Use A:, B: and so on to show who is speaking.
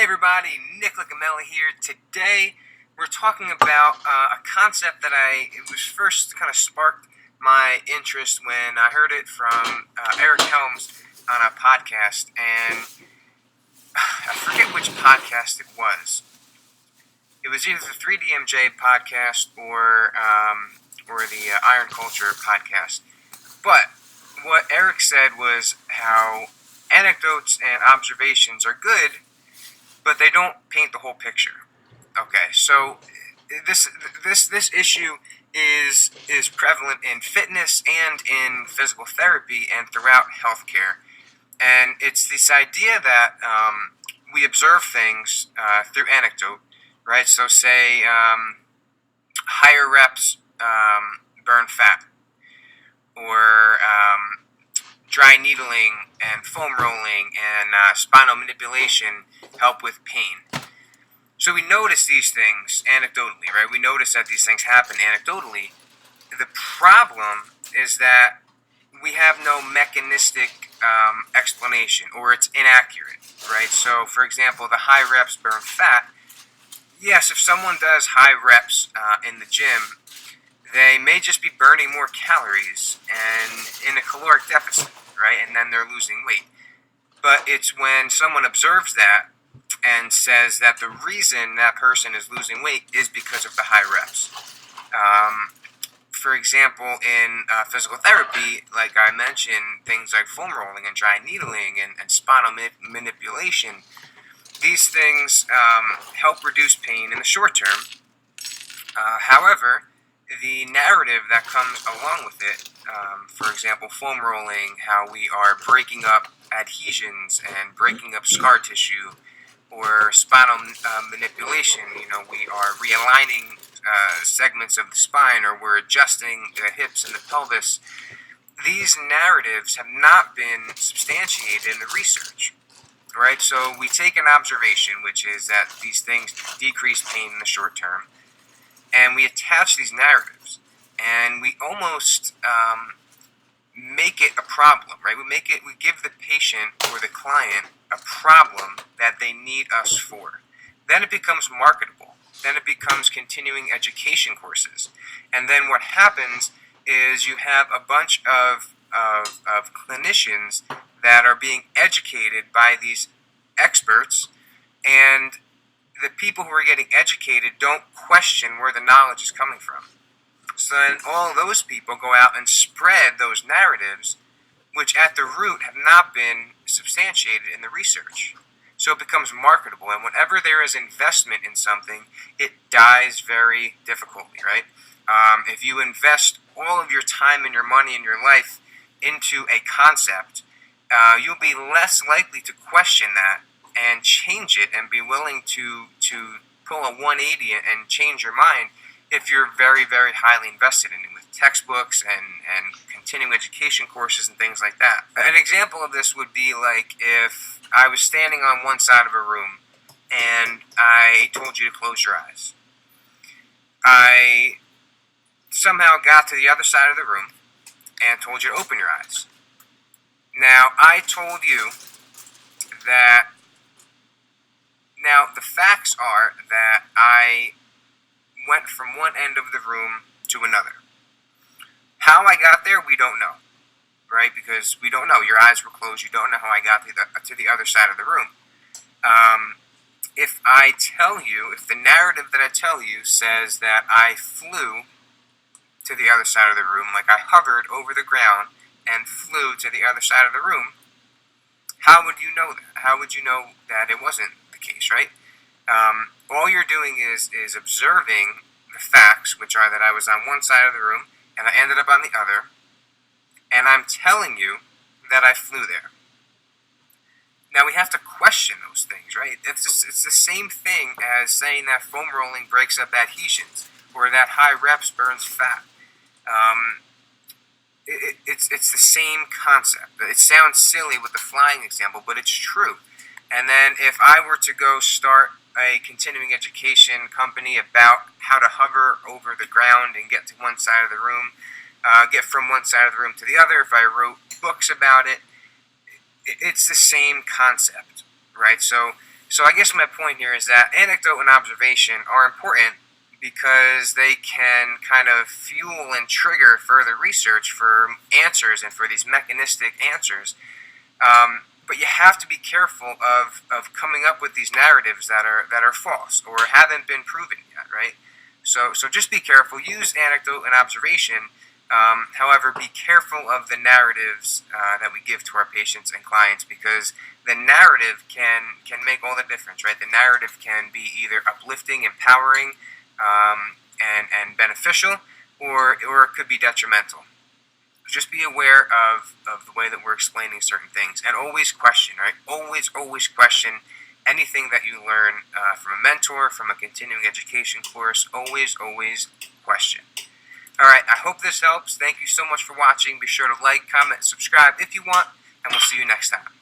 A: everybody, Nick Licameli here. Today we're talking about a concept that it was first kind of sparked my interest when I heard it from Eric Helms on a podcast, and I forget which podcast it was. It was either the 3DMJ podcast or the Iron Culture podcast. But what Eric said was how anecdotes and observations are good, but they don't paint the whole picture. Okay, so this issue is prevalent in fitness and in physical therapy and throughout healthcare, and it's this idea that we observe things through anecdote, right? So say higher reps burn fat, or dry needling and foam rolling and spinal manipulation help with pain. So we notice these things anecdotally, right? We notice that these things happen anecdotally. The problem is that we have no mechanistic explanation, or it's inaccurate, right? So, for example, the high reps burn fat. Yes, if someone does high reps in the gym, they may just be burning more calories and in a caloric deficit, right? And then they're losing weight. But it's when someone observes that and says that the reason that person is losing weight is because of the high reps. For example, in physical therapy, like I mentioned, things like foam rolling and dry needling and spinal manipulation, these things help reduce pain in the short term. However, the narrative that comes along with it, for example, foam rolling, how we are breaking up adhesions and breaking up scar tissue, or spinal manipulation, we are realigning segments of the spine, or we're adjusting the hips and the pelvis. These narratives have not been substantiated in the research, right? So we take an observation, which is that these things decrease pain in the short term, and we attach these narratives, and we almost make it a problem, right? We give the patient or the client a problem that they need us for. Then it becomes marketable. Then it becomes continuing education courses. And then what happens is you have a bunch of clinicians that are being educated by these experts, and the people who are getting educated don't question where the knowledge is coming from. So then all those people go out and spread those narratives, which at the root have not been substantiated in the research. So it becomes marketable, and whenever there is investment in something, it dies very difficultly, right? If you invest all of your time and your money and your life into a concept, you'll be less likely to question that and change it and be willing to pull a 180 and change your mind if you're very, very highly invested in it, with textbooks and continuing education courses and things like that. An example of this would be like if I was standing on one side of a room and I told you to close your eyes. I somehow got to the other side of the room and told you to open your eyes. Now, I told you that. Now, the facts are that I went from one end of the room to another. How I got there, we don't know, right? Because we don't know. Your eyes were closed. You don't know how I got to the other side of the room. If the narrative that I tell you says that I flew to the other side of the room, like I hovered over the ground and flew to the other side of the room, how would you know that? How would you know that it wasn't the case, right? All you're doing is observing the facts, which are that I was on one side of the room and I ended up on the other, and I'm telling you that I flew there. Now, we have to question those things, right? It's the same thing as saying that foam rolling breaks up adhesions, or that high reps burns fat. It's the same concept. It sounds silly with the flying example, but it's true. And then if I were to go start a continuing education company about how to hover over the ground and get to one side of the room, get from one side of the room to the other, if I wrote books about it, it's the same concept, right? So So I guess my point here is that anecdote and observation are important because they can kind of fuel and trigger further research for answers and for these mechanistic answers. But you have to be careful of coming up with these narratives that are false or haven't been proven yet, right? So just be careful. Use anecdote and observation. However, be careful of the narratives that we give to our patients and clients, because the narrative can make all the difference, right? The narrative can be either uplifting, empowering, and beneficial, or it could be detrimental. Just be aware of the way that we're explaining certain things, and always question, right? Always question anything that you learn from a mentor, from a continuing education course. Always question. All right, I hope this helps. Thank you so much for watching. Be sure to like, comment, subscribe if you want, and we'll see you next time.